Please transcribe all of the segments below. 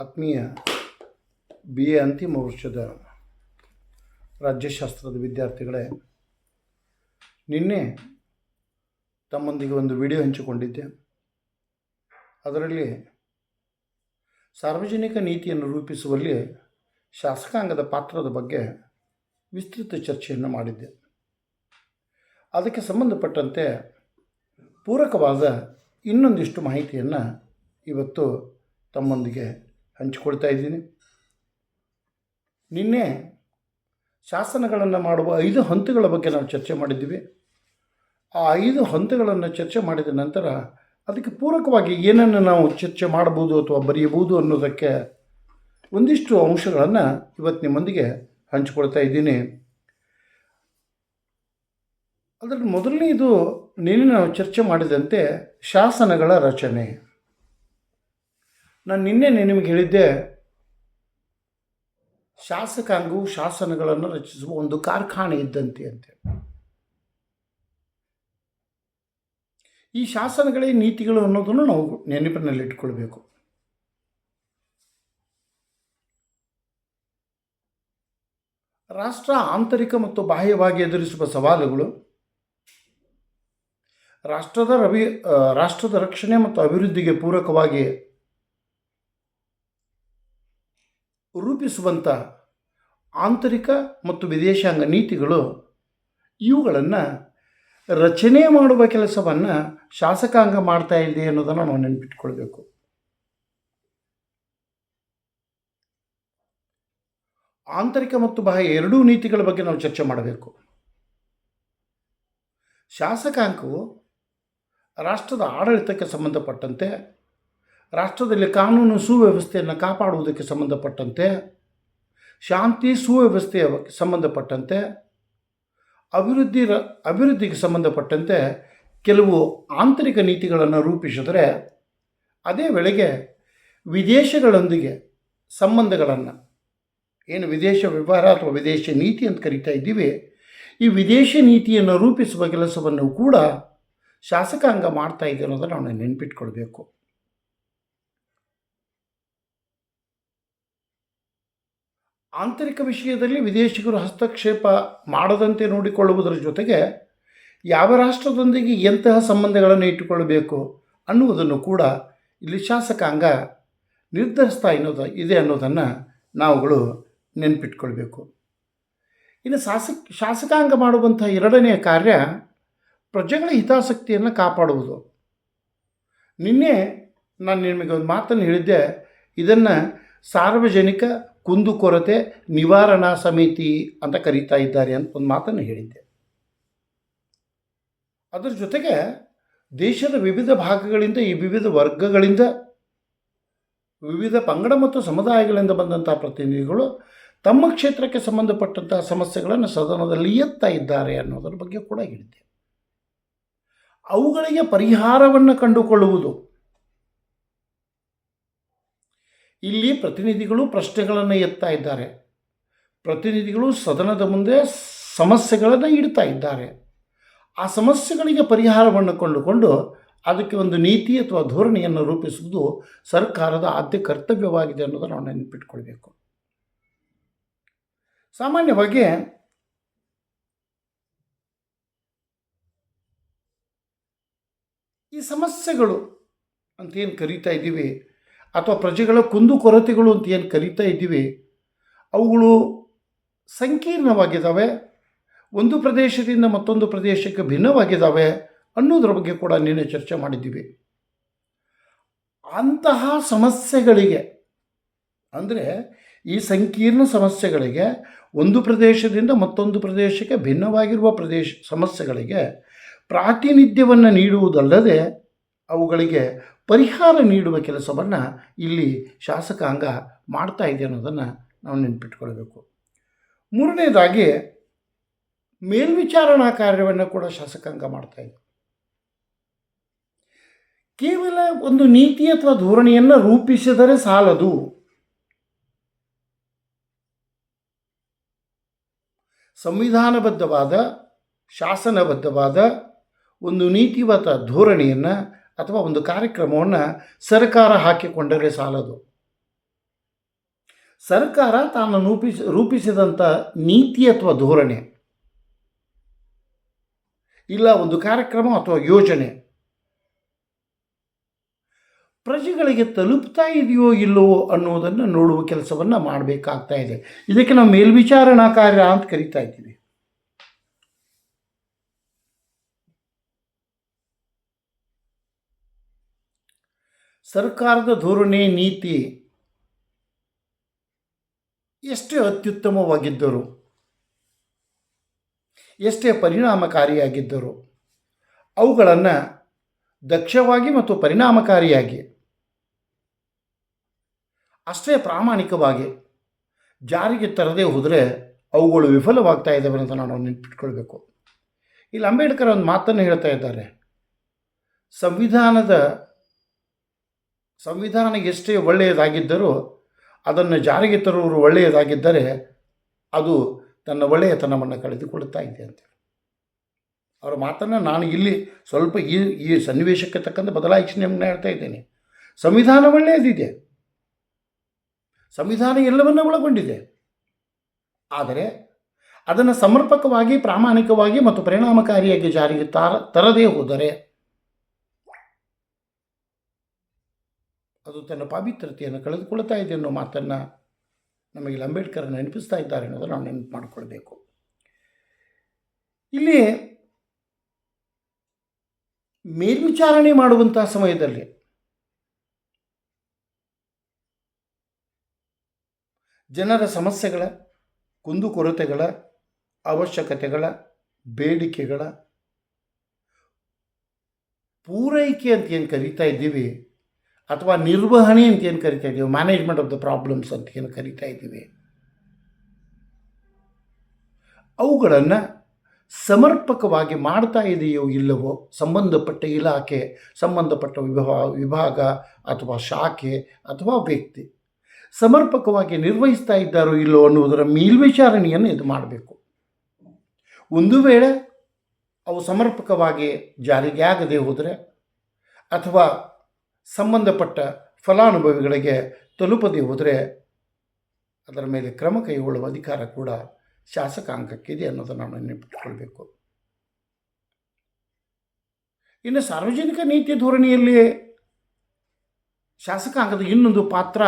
ಆತ್ಮೀಯ B A ಅಂತಿಮ ವರ್ಷದ ರಾಜ್ಯಶಾಸ್ತ್ರದ ವಿದ್ಯಾರ್ಥಿಗಳೇ, ನಿನ್ನೆ ತಮ್ಮೊಂದಿಗೆ ಒಂದು ವಿಡಿಯೋ ಹಂಚಿಕೊಂಡಿದ್ದೆ. ಅದರಲ್ಲಿ ಸಾರ್ವಜನಿಕ ನೀತಿಯನ್ನು ರೂಪಿಸುವಲ್ಲಿ ಶಾಸಕಾಂಗದ ಪಾತ್ರದ ಬಗ್ಗೆ ವಿಸ್ತೃತ ಚರ್ಚೆಯನ್ನು ಮಾಡಿದ್ದೆ. ಅದಕ್ಕೆ ಸಂಬಂಧಪಟ್ಟಂತೆ ಪೂರಕವಾದ ಇನ್ನೊಂದಿಷ್ಟು ಮಾಹಿತಿಯನ್ನು ಇವತ್ತು ತಮ್ಮೊಂದಿಗೆ ಹಂಚಿಕೊಳ್ತಾ ಇದ್ದೀನಿ. ನಿನ್ನೆ ಶಾಸನಗಳನ್ನು ಮಾಡುವ 5 ಹಂತಗಳ ಬಗ್ಗೆ ನಾವು ಚರ್ಚೆ ಮಾಡಿದ್ದೀವಿ. ಆ 5 ಹಂತಗಳನ್ನು ಚರ್ಚೆ ಮಾಡಿದ ನಂತರ ಅದಕ್ಕೆ ಪೂರಕವಾಗಿ ಏನನ್ನು ನಾವು ಚರ್ಚೆ ಮಾಡಬಹುದು ಅಥವಾ ಬರೆಯಬಹುದು ಅನ್ನೋದಕ್ಕೆ ಒಂದಿಷ್ಟು ಅಂಶಗಳನ್ನು ಇವತ್ತು ನಿಮ್ಮೊಂದಿಗೆ ಹಂಚಿಕೊಳ್ತಾ ಇದ್ದೀನಿ. ಅದರಲ್ಲಿ ಮೊದಲನೇದು ನಿನ್ನೆ ನಾವು ಚರ್ಚೆ ಮಾಡಿದಂತೆ ಶಾಸನಗಳ ರಚನೆ. ನಾನು ನಿನ್ನೆ ನಿಮಗೆ ಹೇಳಿದ್ದೆ, ಶಾಸಕಾಂಗವು ಶಾಸನಗಳನ್ನು ರಚಿಸುವ ಒಂದು ಕಾರ್ಖಾನೆ ಇದ್ದಂತೆ ಅಂತೇಳಿ. ಈ ಶಾಸನಗಳೇ ನೀತಿಗಳು ಅನ್ನೋದನ್ನು ನಾವು ನೆನಪಿನಲ್ಲಿಟ್ಕೊಳ್ಬೇಕು. ರಾಷ್ಟ್ರ ಆಂತರಿಕ ಮತ್ತು ಬಾಹ್ಯವಾಗಿ ಎದುರಿಸುವ ಸವಾಲುಗಳು, ರಾಷ್ಟ್ರದ ರಕ್ಷಣೆ ಮತ್ತು ಅಭಿವೃದ್ಧಿಗೆ ಪೂರಕವಾಗಿ ರೂಪಿಸುವಂಥ ಆಂತರಿಕ ಮತ್ತು ವಿದೇಶಾಂಗ ನೀತಿಗಳು, ಇವುಗಳನ್ನು ರಚನೆ ಮಾಡುವ ಕೆಲಸವನ್ನು ಶಾಸಕಾಂಗ ಮಾಡ್ತಾ ಇದೆ ಅನ್ನೋದನ್ನು ನಾವು ನೆನಪಿಟ್ಕೊಳ್ಬೇಕು. ಆಂತರಿಕ ಮತ್ತು ಬಾಹ್ಯ ಎರಡೂ ನೀತಿಗಳ ಬಗ್ಗೆ ನಾವು ಚರ್ಚೆ ಮಾಡಬೇಕು. ಶಾಸಕಾಂಗವು ರಾಷ್ಟ್ರದ ಆಡಳಿತಕ್ಕೆ ಸಂಬಂಧಪಟ್ಟಂತೆ, ರಾಷ್ಟ್ರದಲ್ಲಿ ಕಾನೂನು ಸುವ್ಯವಸ್ಥೆಯನ್ನು ಕಾಪಾಡುವುದಕ್ಕೆ ಸಂಬಂಧಪಟ್ಟಂತೆ, ಶಾಂತಿ ಸುವ್ಯವಸ್ಥೆಯ ಸಂಬಂಧಪಟ್ಟಂತೆ, ಅಭಿವೃದ್ಧಿಗೆ ಸಂಬಂಧಪಟ್ಟಂತೆ ಕೆಲವು ಆಂತರಿಕ ನೀತಿಗಳನ್ನು ರೂಪಿಸಿದರೆ, ಅದೇ ವೇಳೆಗೆ ವಿದೇಶಗಳೊಂದಿಗೆ ಸಂಬಂಧಗಳನ್ನು, ಏನು ವಿದೇಶ ವ್ಯವಹಾರ ಅಥವಾ ವಿದೇಶ ನೀತಿ ಅಂತ ಕರಿತಾ ಇದ್ದೀವಿ, ಈ ವಿದೇಶ ನೀತಿಯನ್ನು ರೂಪಿಸುವ ಕೆಲಸವನ್ನು ಕೂಡ ಶಾಸಕಾಂಗ ಮಾಡ್ತಾ ಇದೆ ಅನ್ನೋದನ್ನು ನಾವು ನೆನಪಿಟ್ಕೊಳ್ಬೇಕು. ಆಂತರಿಕ ವಿಷಯದಲ್ಲಿ ವಿದೇಶಿಗರು ಹಸ್ತಕ್ಷೇಪ ಮಾಡದಂತೆ ನೋಡಿಕೊಳ್ಳುವುದರ ಜೊತೆಗೆ ಯಾವ ರಾಷ್ಟ್ರದೊಂದಿಗೆ ಎಂತಹ ಸಂಬಂಧಗಳನ್ನು ಇಟ್ಟುಕೊಳ್ಳಬೇಕು ಅನ್ನುವುದನ್ನು ಕೂಡ ಇಲ್ಲಿ ಶಾಸಕಾಂಗ ನಿರ್ಧರಿಸ್ತಾ ಇದೆ ಅನ್ನೋದನ್ನು ನಾವುಗಳು ನೆನಪಿಟ್ಕೊಳ್ಬೇಕು. ಇನ್ನು ಶಾಸಕಾಂಗ ಮಾಡುವಂಥ ಎರಡನೆಯ ಕಾರ್ಯ ಪ್ರಜೆಗಳ ಹಿತಾಸಕ್ತಿಯನ್ನು ಕಾಪಾಡುವುದು. ನಿನ್ನೆ ನಾನು ನಿಮಗೆ ಒಂದು ಮಾತನ್ನು ಹೇಳಿದ್ದೆ, ಇದನ್ನು ಸಾರ್ವಜನಿಕ ಕುಂದುಕೊರತೆ ನಿವಾರಣಾ ಸಮಿತಿ ಅಂತ ಕರೀತಾ ಇದ್ದಾರೆ ಅಂತ ಒಂದು ಮಾತನ್ನು ಹೇಳಿದ್ದೆ. ಅದರ ಜೊತೆಗೆ ದೇಶದ ವಿವಿಧ ಭಾಗಗಳಿಂದ, ಈ ವಿವಿಧ ವರ್ಗಗಳಿಂದ, ವಿವಿಧ ಪಂಗಡ ಮತ್ತು ಸಮುದಾಯಗಳಿಂದ ಬಂದಂಥ ಪ್ರತಿನಿಧಿಗಳು ತಮ್ಮ ಕ್ಷೇತ್ರಕ್ಕೆ ಸಂಬಂಧಪಟ್ಟಂತಹ ಸಮಸ್ಯೆಗಳನ್ನು ಸದನದಲ್ಲಿ ಎತ್ತಾ ಇದ್ದಾರೆ ಅನ್ನೋದರ ಬಗ್ಗೆ ಕೂಡ ಹೇಳಿದ್ದೆ. ಅವುಗಳಿಗೆ ಪರಿಹಾರವನ್ನು ಕಂಡುಕೊಳ್ಳುವುದು. ಇಲ್ಲಿ ಪ್ರತಿನಿಧಿಗಳು ಪ್ರಶ್ನೆಗಳನ್ನು ಎತ್ತಾ ಇದ್ದಾರೆ, ಪ್ರತಿನಿಧಿಗಳು ಸದನದ ಮುಂದೆ ಸಮಸ್ಯೆಗಳನ್ನು ಇಡ್ತಾ ಇದ್ದಾರೆ. ಆ ಸಮಸ್ಯೆಗಳಿಗೆ ಪರಿಹಾರವನ್ನು ಕಂಡುಕೊಂಡು ಅದಕ್ಕೆ ಒಂದು ನೀತಿ ಅಥವಾ ಧೋರಣೆಯನ್ನು ರೂಪಿಸುವುದು ಸರ್ಕಾರದ ಆದ್ಯ ಕರ್ತವ್ಯವಾಗಿದೆ ಅನ್ನೋದನ್ನು ನಾವು ನೆನಪಿಟ್ಕೊಳ್ಬೇಕು. ಸಾಮಾನ್ಯವಾಗಿ ಈ ಸಮಸ್ಯೆಗಳು ಅಂತ ಏನು ಕರೀತಾ ಇದ್ದೀವಿ, ಅಥವಾ ಪ್ರಜೆಗಳ ಕುಂದುಕೊರತೆಗಳು ಅಂತ ಏನು ಕರೀತಾ ಇದ್ದೀವಿ, ಅವುಗಳು ಸಂಕೀರ್ಣವಾಗಿದ್ದಾವೆ, ಒಂದು ಪ್ರದೇಶದಿಂದ ಮತ್ತೊಂದು ಪ್ರದೇಶಕ್ಕೆ ಭಿನ್ನವಾಗಿದ್ದಾವೆ ಅನ್ನೋದ್ರ ಬಗ್ಗೆ ಕೂಡ ನಿನ್ನೆ ಚರ್ಚೆ ಮಾಡಿದ್ದೀವಿ. ಅಂತಹ ಸಮಸ್ಯೆಗಳಿಗೆ, ಅಂದರೆ ಈ ಸಂಕೀರ್ಣ ಸಮಸ್ಯೆಗಳಿಗೆ, ಒಂದು ಪ್ರದೇಶದಿಂದ ಮತ್ತೊಂದು ಪ್ರದೇಶಕ್ಕೆ ಭಿನ್ನವಾಗಿರುವ ಸಮಸ್ಯೆಗಳಿಗೆ ಪ್ರಾತಿನಿಧ್ಯವನ್ನು ನೀಡುವುದಲ್ಲದೆ ಅವುಗಳಿಗೆ ಪರಿಹಾರ ನೀಡುವ ಕೆಲಸವನ್ನು ಇಲ್ಲಿ ಶಾಸಕಾಂಗ ಮಾಡ್ತಾ ಇದೆ ಅನ್ನೋದನ್ನು ನಾವು ನೆನಪಿಟ್ಕೊಳ್ಬೇಕು. ಮೂರನೇದಾಗಿ ಮೇಲ್ವಿಚಾರಣಾ ಕಾರ್ಯವನ್ನು ಕೂಡ ಶಾಸಕಾಂಗ ಮಾಡ್ತಾ ಇದೆ. ಕೇವಲ ಒಂದು ನೀತಿ ಅಥವಾ ಧೋರಣೆಯನ್ನು ರೂಪಿಸಿದರೆ ಸಾಲದು. ಸಂವಿಧಾನಬದ್ಧವಾದ, ಶಾಸನಬದ್ಧವಾದ ಒಂದು ನೀತಿವತ ಧೋರಣೆಯನ್ನು ಅಥವಾ ಒಂದು ಕಾರ್ಯಕ್ರಮವನ್ನು ಸರ್ಕಾರ ಹಾಕಿಕೊಂಡರೆ ಸಾಲದು. ಸರ್ಕಾರ ತಾನು ರೂಪಿಸಿದಂಥ ನೀತಿ ಅಥವಾ ಧೋರಣೆ ಇಲ್ಲ ಒಂದು ಕಾರ್ಯಕ್ರಮ ಅಥವಾ ಯೋಜನೆ ಪ್ರಜೆಗಳಿಗೆ ತಲುಪ್ತಾ ಇದೆಯೋ ಇಲ್ಲವೋ ಅನ್ನೋದನ್ನು ನೋಡುವ ಕೆಲಸವನ್ನು ಮಾಡಬೇಕಾಗ್ತಾ ಇದೆ. ಇದಕ್ಕೆ ನಾವು ಮೇಲ್ವಿಚಾರಣಾ ಕಾರ್ಯ ಅಂತ ಕರಿತಾ ಇದ್ದೀವಿ. ಸರ್ಕಾರದ ಧೋರಣೆ ನೀತಿ ಎಷ್ಟೇ ಅತ್ಯುತ್ತಮವಾಗಿದ್ದರು, ಎಷ್ಟೇ ಪರಿಣಾಮಕಾರಿಯಾಗಿದ್ದರು, ಅವುಗಳನ್ನು ದಕ್ಷವಾಗಿ ಮತ್ತು ಪರಿಣಾಮಕಾರಿಯಾಗಿ ಅಷ್ಟೇ ಪ್ರಾಮಾಣಿಕವಾಗಿ ಜಾರಿಗೆ ತರದೇ ಹೋದರೆ ಅವುಗಳು ವಿಫಲವಾಗ್ತಾ ಇದ್ದಾವೆ ಅಂತ ನಾವು ನೆನಪಿಟ್ಕೊಳ್ಬೇಕು. ಇಲ್ಲಿ ಅಂಬೇಡ್ಕರ್ ಒಂದು ಮಾತನ್ನು ಹೇಳ್ತಾ ಇದ್ದಾರೆ, ಸಂವಿಧಾನ ಎಷ್ಟೇ ಒಳ್ಳೆಯದಾಗಿದ್ದರೂ ಅದನ್ನು ಜಾರಿಗೆ ತರುವವರು ಒಳ್ಳೆಯದಾಗಿದ್ದರೆ ಅದು ತನ್ನ ಒಳ್ಳೆಯತನವನ್ನು ಕಳೆದುಕೊಳ್ಳುತ್ತಾ ಇದೆ ಅಂತೇಳಿ ಅವರ ಮಾತನ್ನು ನಾನು ಇಲ್ಲಿ ಸ್ವಲ್ಪ ಈ ಸನ್ನಿವೇಶಕ್ಕೆ ತಕ್ಕಂಥ ಬದಲಾಯಿಸಣೆಯನ್ನು ಹೇಳ್ತಾ ಇದ್ದೇನೆ. ಸಂವಿಧಾನ ಒಳ್ಳೆಯದಿದೆ, ಸಂವಿಧಾನ ಎಲ್ಲವನ್ನೂ ಒಳಗೊಂಡಿದೆ. ಆದರೆ ಅದನ್ನು ಸಮರ್ಪಕವಾಗಿ, ಪ್ರಾಮಾಣಿಕವಾಗಿ ಮತ್ತು ಪರಿಣಾಮಕಾರಿಯಾಗಿ ಜಾರಿಗೆ ತರದೇ ಹೋದರೆ ಅದು ತನ್ನ ಪಾವಿತ್ರತೆಯನ್ನು ಕಳೆದುಕೊಳ್ತಾ ಇದೆ ಅನ್ನೋ ಮಾತನ್ನು ನಮಗೆ ಅಂಬೇಡ್ಕರ್ ನೆನಪಿಸ್ತಾ ಇದ್ದಾರೆ ಅನ್ನೋದು ನಾವು ನೆನಪು ಮಾಡಿಕೊಳ್ಬೇಕು. ಇಲ್ಲಿ ಮೇಲ್ವಿಚಾರಣೆ ಮಾಡುವಂಥ ಸಮಯದಲ್ಲಿ ಜನರ ಸಮಸ್ಯೆಗಳ, ಕುಂದುಕೊರತೆಗಳ, ಅವಶ್ಯಕತೆಗಳ, ಬೇಡಿಕೆಗಳ ಪೂರೈಕೆ ಅಂತ ಏನು ಕರೀತಾ ಇದ್ದೀವಿ ಅಥವಾ ನಿರ್ವಹಣೆ ಅಂತ ಏನು ಕರಿತಾ ಇದ್ದೀವಿ, ಮ್ಯಾನೇಜ್ಮೆಂಟ್ ಆಫ್ ದ ಪ್ರಾಬ್ಲಮ್ಸ್ ಅಂತ ಏನು ಕರಿತಾ ಇದ್ದೀವಿ, ಅವುಗಳನ್ನು ಸಮರ್ಪಕವಾಗಿ ಮಾಡ್ತಾ ಇದೆಯೋ ಇಲ್ಲವೋ ಸಂಬಂಧಪಟ್ಟ ಇಲಾಖೆ, ಸಂಬಂಧಪಟ್ಟ ವಿಭಾಗ ಅಥವಾ ಶಾಖೆ ಅಥವಾ ವ್ಯಕ್ತಿ ಸಮರ್ಪಕವಾಗಿ ನಿರ್ವಹಿಸ್ತಾ ಇದ್ದಾರೋ ಇಲ್ಲವೋ ಅನ್ನುವುದರ ಮೇಲ್ವಿಚಾರಣೆಯನ್ನು ಇದು ಮಾಡಬೇಕು. ಒಂದು ವೇಳೆ ಅವು ಸಮರ್ಪಕವಾಗಿ ಜಾರಿಗೆ ಆಗದೆ ಹೋದರೆ ಅಥವಾ ಸಂಬಂಧಪಟ್ಟ ಫಲಾನುಭವಿಗಳಿಗೆ ತಲುಪದೇ ಹೋದರೆ ಅದರ ಮೇಲೆ ಕ್ರಮ ಕೈಗೊಳ್ಳುವ ಅಧಿಕಾರ ಕೂಡ ಶಾಸಕಾಂಗಕ್ಕಿದೆ ಅನ್ನೋದನ್ನು ನಾವು ನೆನಪಿಟ್ಟುಕೊಳ್ಬೇಕು. ಇನ್ನು ಸಾರ್ವಜನಿಕ ನೀತಿ ಧೋರಣೆಯಲ್ಲಿ ಶಾಸಕಾಂಗದ ಇನ್ನೊಂದು ಪಾತ್ರ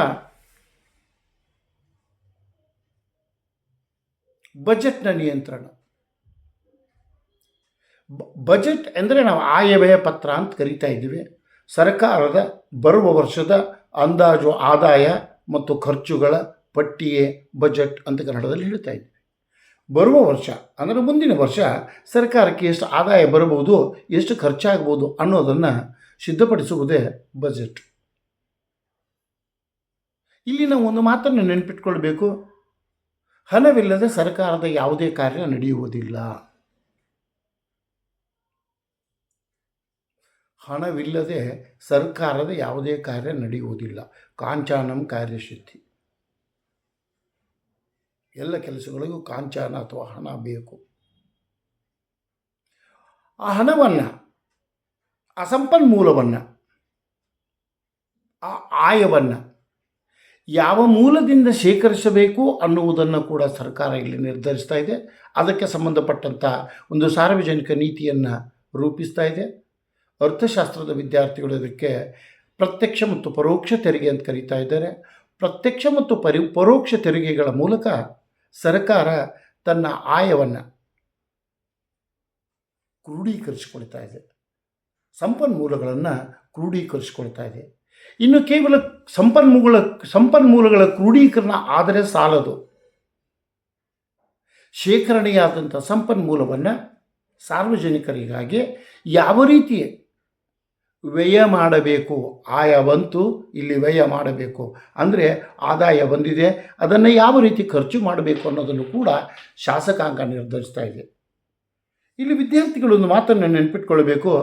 ಬಜೆಟ್ನ ನಿಯಂತ್ರಣ. ಬಜೆಟ್ ಅಂದರೆ ನಾವು ಆಯವ್ಯಯ ಪತ್ರ ಅಂತ ಕರಿತಾ ಇದ್ದೀವಿ. ಸರ್ಕಾರದ ಬರುವ ವರ್ಷದ ಅಂದಾಜು ಆದಾಯ ಮತ್ತು ಖರ್ಚುಗಳ ಪಟ್ಟಿಯೇ ಬಜೆಟ್ ಅಂತ ಕನ್ನಡದಲ್ಲಿ ಹೇಳ್ತಾ ಇದ್ದೀವಿ. ಬರುವ ವರ್ಷ ಅಂದರೆ ಮುಂದಿನ ವರ್ಷ ಸರ್ಕಾರಕ್ಕೆ ಎಷ್ಟು ಆದಾಯ ಬರಬಹುದು, ಎಷ್ಟು ಖರ್ಚಾಗ್ಬೋದು ಅನ್ನೋದನ್ನು ಸಿದ್ಧಪಡಿಸುವುದೇ ಬಜೆಟ್. ಇಲ್ಲಿ ನಾವು ಒಂದು ಮಾತನ್ನು ನೆನಪಿಟ್ಕೊಳ್ಬೇಕು, ಹಣವಿಲ್ಲದೆ ಸರ್ಕಾರದ ಯಾವುದೇ ಕಾರ್ಯ ನಡೆಯುವುದಿಲ್ಲ. ಹಣವಿಲ್ಲದೆ ಸರ್ಕಾರದ ಯಾವುದೇ ಕಾರ್ಯ ನಡೆಯುವುದಿಲ್ಲ. ಕಾಂಚಾನಂ ಕಾರ್ಯಸಿದ್ಧಿ. ಎಲ್ಲ ಕೆಲಸಗಳಿಗೂ ಕಾಂಚಾನ ಅಥವಾ ಹಣ ಬೇಕು. ಆ ಹಣವನ್ನು, ಆ ಸಂಪನ್ಮೂಲವನ್ನು, ಆ ಆಯವನ್ನು ಯಾವ ಮೂಲದಿಂದ ಶೇಖರಿಸಬೇಕು ಅನ್ನುವುದನ್ನು ಕೂಡ ಸರ್ಕಾರ ಇಲ್ಲಿ ನಿರ್ಧರಿಸ್ತಾ ಇದೆ. ಅದಕ್ಕೆ ಸಂಬಂಧಪಟ್ಟಂಥ ಒಂದು ಸಾರ್ವಜನಿಕ ನೀತಿಯನ್ನು ರೂಪಿಸ್ತಾ ಇದೆ. ಅರ್ಥಶಾಸ್ತ್ರದ ವಿದ್ಯಾರ್ಥಿಗಳು ಇದಕ್ಕೆ ಪ್ರತ್ಯಕ್ಷ ಮತ್ತು ಪರೋಕ್ಷ ತೆರಿಗೆ ಅಂತ ಕರೀತಾ ಇದ್ದಾರೆ. ಪ್ರತ್ಯಕ್ಷ ಮತ್ತು ಪರೋಕ್ಷ ತೆರಿಗೆಗಳ ಮೂಲಕ ಸರ್ಕಾರ ತನ್ನ ಆಯವನ್ನು ಕ್ರೋಢೀಕರಿಸಿಕೊಳ್ತಾ ಇದೆ, ಸಂಪನ್ಮೂಲಗಳನ್ನು ಕ್ರೋಢೀಕರಿಸಿಕೊಳ್ತಾ ಇದೆ. ಇನ್ನು ಕೇವಲ ಸಂಪನ್ಮೂಲಗಳ ಕ್ರೋಢೀಕರಣ ಆದರೆ ಸಾಲದು. ಶೇಖರಣೆಯಾದಂಥ ಸಂಪನ್ಮೂಲವನ್ನು ಸಾರ್ವಜನಿಕರಿಗಾಗಿ ಯಾವ ರೀತಿ ವ್ಯಯ ಮಾಡಬೇಕು, ಆಯ ಬಂತು ಇಲ್ಲಿ ವ್ಯಯ ಮಾಡಬೇಕು ಅಂದರೆ ಆದಾಯ ಬಂದಿದೆ ಅದನ್ನು ಯಾವ ರೀತಿ ಖರ್ಚು ಮಾಡಬೇಕು ಅನ್ನೋದನ್ನು ಕೂಡ ಶಾಸಕಾಂಗ ನಿರ್ಧರಿಸ್ತಾ ಇದೆ. ಇಲ್ಲಿ ವಿದ್ಯಾರ್ಥಿಗಳು ಒಂದು ಮಾತನ್ನು ನೆನಪಿಟ್ಕೊಳ್ಬೇಕು,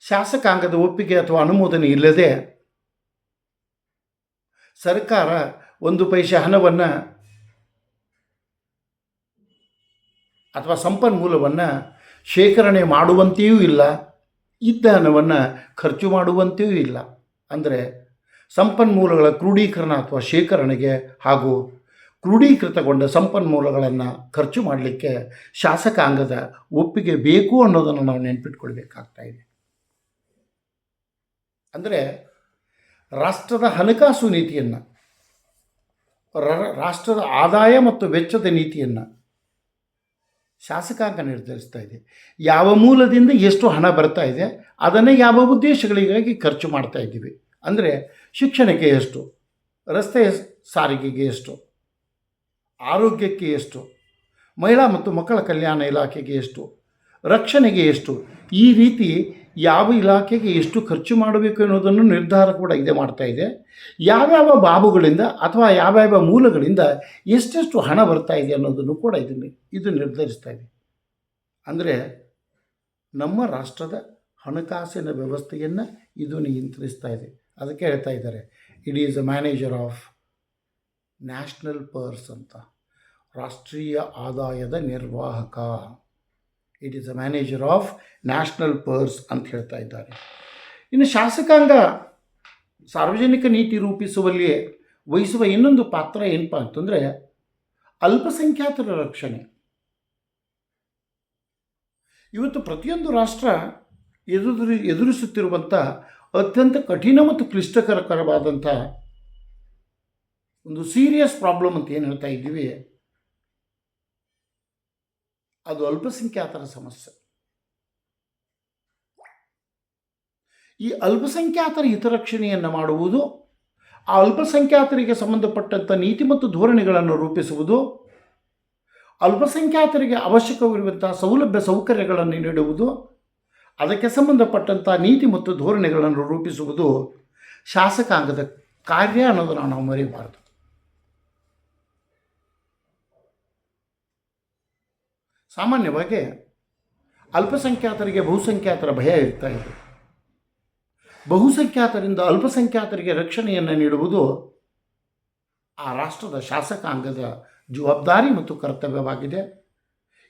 ಶಾಸಕಾಂಗದ ಒಪ್ಪಿಗೆ ಅಥವಾ ಅನುಮೋದನೆ ಇಲ್ಲದೆ ಸರ್ಕಾರ ಒಂದು ಪೈಸೆ ಹಣವನ್ನು ಅಥವಾ ಸಂಪನ್ಮೂಲವನ್ನು ಶೇಖರಣೆ ಮಾಡುವಂತೆಯೂ ಇಲ್ಲ, ಇದ್ದ ಹಣವನ್ನು ಖರ್ಚು ಮಾಡುವಂತೆಯೂ ಇಲ್ಲ. ಅಂದರೆ ಸಂಪನ್ಮೂಲಗಳ ಕ್ರೋಢೀಕರಣ ಅಥವಾ ಶೇಖರಣೆಗೆ ಹಾಗೂ ಕ್ರೋಢೀಕೃತಗೊಂಡ ಸಂಪನ್ಮೂಲಗಳನ್ನು ಖರ್ಚು ಮಾಡಲಿಕ್ಕೆ ಶಾಸಕಾಂಗದ ಒಪ್ಪಿಗೆ ಬೇಕು ಅನ್ನೋದನ್ನು ನಾವು ನೆನಪಿಟ್ಕೊಳ್ಬೇಕಾಗ್ತಾ ಇದೆ. ಅಂದರೆ ರಾಷ್ಟ್ರದ ಹಣಕಾಸು ನೀತಿಯನ್ನು, ರಾಷ್ಟ್ರದ ಆದಾಯ ಮತ್ತು ವೆಚ್ಚದ ನೀತಿಯನ್ನು ಶಾಸಕಾಂಗ ನಿರ್ಧರಿಸ್ತಾ ಇದೆ. ಯಾವ ಮೂಲದಿಂದ ಎಷ್ಟು ಹಣ ಬರ್ತಾ ಇದೆ, ಅದನ್ನು ಯಾವ ಉದ್ದೇಶಗಳಿಗಾಗಿ ಖರ್ಚು ಮಾಡ್ತಾ ಇದ್ದೀವಿ. ಅಂದರೆ ಶಿಕ್ಷಣಕ್ಕೆ ಎಷ್ಟು, ರಸ್ತೆ ಸಾರಿಗೆಗೆ ಎಷ್ಟು, ಆರೋಗ್ಯಕ್ಕೆ ಎಷ್ಟು, ಮಹಿಳಾ ಮತ್ತು ಮಕ್ಕಳ ಕಲ್ಯಾಣ ಇಲಾಖೆಗೆ ಎಷ್ಟು, ರಕ್ಷಣೆಗೆ ಎಷ್ಟು, ಈ ರೀತಿ ಯಾವ ಇಲಾಖೆಗೆ ಎಷ್ಟು ಖರ್ಚು ಮಾಡಬೇಕು ಅನ್ನೋದನ್ನು ನಿರ್ಧಾರ ಕೂಡ ಇದೆ ಮಾಡ್ತಾ ಇದೆ. ಯಾವ್ಯಾವ ಬಾಬುಗಳಿಂದ ಅಥವಾ ಯಾವ್ಯಾವ ಮೂಲಗಳಿಂದ ಎಷ್ಟೆಷ್ಟು ಹಣ ಬರ್ತಾ ಇದೆ ಅನ್ನೋದನ್ನು ಕೂಡ ಇದು ನಿರ್ಧರಿಸ್ತಾ ಇದೆ. ಅಂದರೆ ನಮ್ಮ ರಾಷ್ಟ್ರದ ಹಣಕಾಸಿನ ವ್ಯವಸ್ಥೆಯನ್ನು ಇದು ನಿಯಂತ್ರಿಸ್ತಾ ಇದೆ. ಅದಕ್ಕೆ ಹೇಳ್ತಾ ಇದ್ದಾರೆ, it is a manager of national purse ಅಂತ, ರಾಷ್ಟ್ರೀಯ ಆದಾಯದ ನಿರ್ವಾಹಕ. It is a manager of national purse ಅಂತ ಹೇಳ್ತಾ ಇದ್ದಾರೆ. ಇನ್ನು ಶಾಸಕಾಂಗ ಸಾರ್ವಜನಿಕ ನೀತಿ ರೂಪಿಸುವಲ್ಲಿ ವಹಿಸುವ ಇನ್ನೊಂದು ಪಾತ್ರ ಏನಪ್ಪ ಅಂತಂದರೆ ಅಲ್ಪಸಂಖ್ಯಾತರ ರಕ್ಷಣೆ. ಇವತ್ತು ಪ್ರತಿಯೊಂದು ರಾಷ್ಟ್ರ ಎದುರಿಸುತ್ತಿರುವಂಥ ಅತ್ಯಂತ ಕಠಿಣ ಮತ್ತು ಕ್ಲಿಷ್ಟಕರವಾದಂಥ ಒಂದು ಸೀರಿಯಸ್ ಪ್ರಾಬ್ಲಮ್ ಅಂತ ಏನು ಹೇಳ್ತಾ ಇದ್ದೀವಿ, ಅದು ಅಲ್ಪಸಂಖ್ಯಾತರ ಸಮಸ್ಯೆ. ಈ ಅಲ್ಪಸಂಖ್ಯಾತರ ಹಿತರಕ್ಷಣೆಯನ್ನು ಮಾಡುವುದು, ಆ ಅಲ್ಪಸಂಖ್ಯಾತರಿಗೆ ಸಂಬಂಧಪಟ್ಟಂಥ ನೀತಿ ಮತ್ತು ಧೋರಣೆಗಳನ್ನು ರೂಪಿಸುವುದು, ಅಲ್ಪಸಂಖ್ಯಾತರಿಗೆ ಅವಶ್ಯಕವಿರುವಂಥ ಸೌಲಭ್ಯ ಸೌಕರ್ಯಗಳನ್ನು ನೀಡುವುದು, ಅದಕ್ಕೆ ಸಂಬಂಧಪಟ್ಟಂಥ ನೀತಿ ಮತ್ತು ಧೋರಣೆಗಳನ್ನು ರೂಪಿಸುವುದು ಶಾಸಕಾಂಗದ ಕಾರ್ಯ ಅನ್ನೋದನ್ನು ನಾವು ಮರೆಯಬಾರದು. ಸಾಮಾನ್ಯವಾಗಿ ಅಲ್ಪಸಂಖ್ಯಾತರಿಗೆ ಬಹುಸಂಖ್ಯಾತರ ಭಯ ಇರ್ತಾ ಇದೆ. ಬಹುಸಂಖ್ಯಾತರಿಂದ ಅಲ್ಪಸಂಖ್ಯಾತರಿಗೆ ರಕ್ಷಣೆಯನ್ನು ನೀಡುವುದು ಆ ರಾಷ್ಟ್ರದ ಶಾಸಕಾಂಗದ ಜವಾಬ್ದಾರಿ ಮತ್ತು ಕರ್ತವ್ಯವಾಗಿದೆ.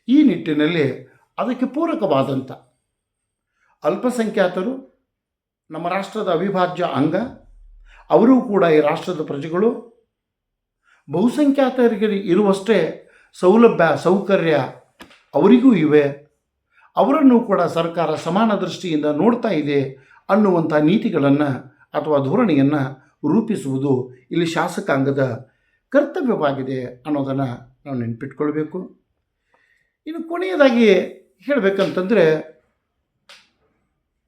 ಈ ನಿಟ್ಟಿನಲ್ಲಿ ಅದಕ್ಕೆ ಪೂರಕವಾದಂಥ ಅಲ್ಪಸಂಖ್ಯಾತರು ನಮ್ಮ ರಾಷ್ಟ್ರದ ಅವಿಭಾಜ್ಯ ಅಂಗ, ಅವರೂ ಕೂಡ ಈ ರಾಷ್ಟ್ರದ ಪ್ರಜೆಗಳು. ಬಹುಸಂಖ್ಯಾತರಿಗೆ ಇರುವಷ್ಟೇ ಸೌಲಭ್ಯ ಸೌಕರ್ಯ ಅವರಿಗೂ ಇವೆ, ಅವರನ್ನು ಕೂಡ ಸರ್ಕಾರ ಸಮಾನ ದೃಷ್ಟಿಯಿಂದ ನೋಡ್ತಾ ಇದೆ ಅನ್ನುವಂಥ ನೀತಿಗಳನ್ನು ಅಥವಾ ಧೋರಣೆಯನ್ನು ರೂಪಿಸುವುದು ಇಲ್ಲಿ ಶಾಸಕಾಂಗದ ಕರ್ತವ್ಯವಾಗಿದೆ ಅನ್ನೋದನ್ನು ನಾವು ನೆನಪಿಟ್ಕೊಳ್ಬೇಕು. ಇನ್ನು ಕೊನೆಯದಾಗಿ ಹೇಳಬೇಕಂತಂದರೆ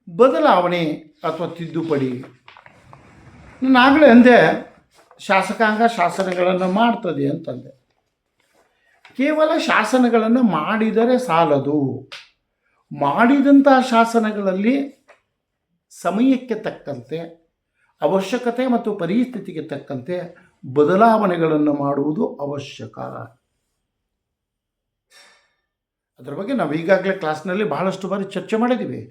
ಬದಲಾವಣೆ ಅಥವಾ ತಿದ್ದುಪಡಿ. ನಾನಾಗಲೇ ಅಂದೆ ಶಾಸಕಾಂಗ ಶಾಸನಗಳನ್ನು ಮಾಡ್ತದೆ ಅಂತಂದೆ. ಕೇವಲ ಶಾಸನಗಳನ್ನು ಮಾಡಿದರೆ ಸಾಲದು. ಮಾಡಿದಂಥ ಶಾಸನಗಳಲ್ಲಿ ಸಮಯಕ್ಕೆ ತಕ್ಕಂತೆ, ಅವಶ್ಯಕತೆ ಮತ್ತು ಪರಿಸ್ಥಿತಿಗೆ ತಕ್ಕಂತೆ ಬದಲಾವಣೆಗಳನ್ನು ಮಾಡುವುದು ಅವಶ್ಯಕ. ಅದರ ಬಗ್ಗೆ ನಾವು ಈಗಾಗಲೇ ಕ್ಲಾಸ್ನಲ್ಲಿ ಬಹಳಷ್ಟು ಬಾರಿ ಚರ್ಚೆ ಮಾಡಿದ್ದೀವಿ.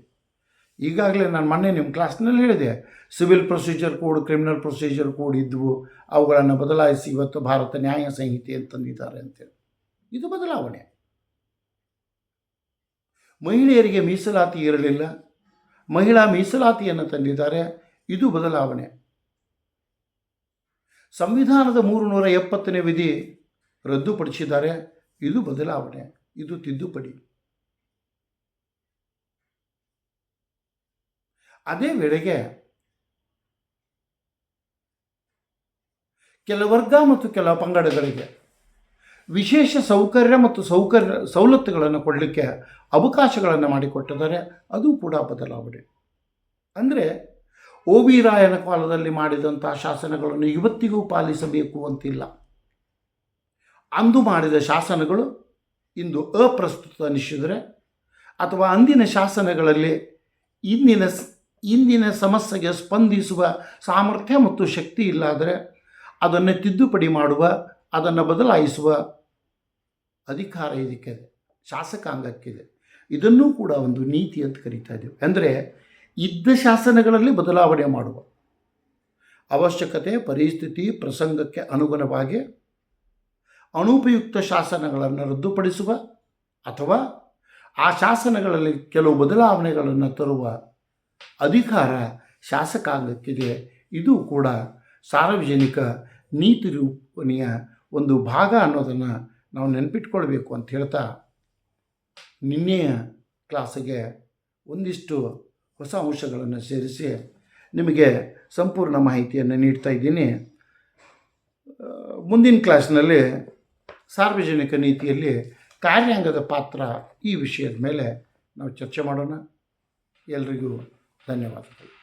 ಈಗಾಗಲೇ ನಾನು ಮೊನ್ನೆ ನಿಮ್ಮ ಕ್ಲಾಸ್ನಲ್ಲಿ ಹೇಳಿದೆ, civil procedure code, criminal procedure code ಇದ್ದವು, ಅವುಗಳನ್ನು ಬದಲಾಯಿಸಿ ಇವತ್ತು ಭಾರತ ನ್ಯಾಯ ಸಂಹಿತೆ ಅಂತಂದಿದ್ದಾರೆ ಅಂತೇಳಿ. ಇದು ಬದಲಾವಣೆ. ಮಹಿಳೆಯರಿಗೆ ಮೀಸಲಾತಿ ಇರಲಿಲ್ಲ, ಮಹಿಳಾ ಮೀಸಲಾತಿಯನ್ನು ತಂದಿದ್ದಾರೆ, ಇದು ಬದಲಾವಣೆ. ಸಂವಿಧಾನದ 370ನೇ ವಿಧಿ ರದ್ದುಪಡಿಸಿದ್ದಾರೆ, ಇದು ಬದಲಾವಣೆ, ಇದು ತಿದ್ದುಪಡಿ. ಅದೇ ವೇಳೆಗೆ ಕೆಲ ವರ್ಗ ಮತ್ತು ಕೆಲ ಪಂಗಡಗಳಿಗೆ ವಿಶೇಷ ಸೌಕರ್ಯ ಮತ್ತು ಸವಲತ್ತುಗಳನ್ನು ಕೊಡಲಿಕ್ಕೆ ಅವಕಾಶಗಳನ್ನು ಮಾಡಿಕೊಟ್ಟಿದ್ದಾರೆ, ಅದು ಕೂಡ ಬದಲಾವಣೆ. ಅಂದರೆ ಓ ವಿ ರಾಯನ ಕಾಲದಲ್ಲಿ ಮಾಡಿದಂಥ ಶಾಸನಗಳನ್ನು ಇವತ್ತಿಗೂ ಪಾಲಿಸಬೇಕು ಅಂತಿಲ್ಲ. ಅಂದು ಮಾಡಿದ ಶಾಸನಗಳು ಇಂದು ಅಪ್ರಸ್ತುತ ಅನಿಸಿದರೆ, ಅಥವಾ ಅಂದಿನ ಶಾಸನಗಳಲ್ಲಿ ಇಂದಿನ ಸಮಸ್ಯೆಗೆ ಸ್ಪಂದಿಸುವ ಸಾಮರ್ಥ್ಯ ಮತ್ತು ಶಕ್ತಿ ಇಲ್ಲಾದರೆ ಅದನ್ನು ತಿದ್ದುಪಡಿ ಮಾಡುವ, ಅದನ್ನು ಬದಲಾಯಿಸುವ ಅಧಿಕಾರ ಇದಕ್ಕಿದೆ, ಶಾಸಕಾಂಗಕ್ಕಿದೆ. ಇದನ್ನೂ ಕೂಡ ಒಂದು ನೀತಿ ಅಂತ ಕರೀತಾ ಇದ್ದೀವಿ. ಅಂದರೆ ಇದ್ದ ಶಾಸನಗಳಲ್ಲಿ ಬದಲಾವಣೆ ಮಾಡುವ, ಅವಶ್ಯಕತೆ ಪರಿಸ್ಥಿತಿ ಪ್ರಸಂಗಕ್ಕೆ ಅನುಗುಣವಾಗಿ ಅನುಪಯುಕ್ತ ಶಾಸನಗಳನ್ನು ರದ್ದುಪಡಿಸುವ ಅಥವಾ ಆ ಶಾಸನಗಳಲ್ಲಿ ಕೆಲವು ಬದಲಾವಣೆಗಳನ್ನು ತರುವ ಅಧಿಕಾರ ಶಾಸಕಾಂಗಕ್ಕಿದೆ. ಇದು ಕೂಡ ಸಾರ್ವಜನಿಕ ನೀತಿ ರೂಪಣೆಯ ಒಂದು ಭಾಗ ಅನ್ನೋದನ್ನು ನಾವು ನೆನಪಿಟ್ಕೊಳ್ಬೇಕು ಅಂತ ಹೇಳ್ತಾ ನಿನ್ನೆಯ ಕ್ಲಾಸಿಗೆ ಒಂದಿಷ್ಟು ಹೊಸ ಅಂಶಗಳನ್ನು ಸೇರಿಸಿ ನಿಮಗೆ ಸಂಪೂರ್ಣ ಮಾಹಿತಿಯನ್ನು ನೀಡ್ತಾ ಇದ್ದೀನಿ. ಮುಂದಿನ ಕ್ಲಾಸ್ನಲ್ಲಿ ಸಾರ್ವಜನಿಕ ನೀತಿಯಲ್ಲಿ ಕಾರ್ಯಾಂಗದ ಪಾತ್ರ ಈ ವಿಷಯದ ಮೇಲೆ ನಾವು ಚರ್ಚೆ ಮಾಡೋಣ. ಎಲ್ರಿಗೂ ಧನ್ಯವಾದಗಳು.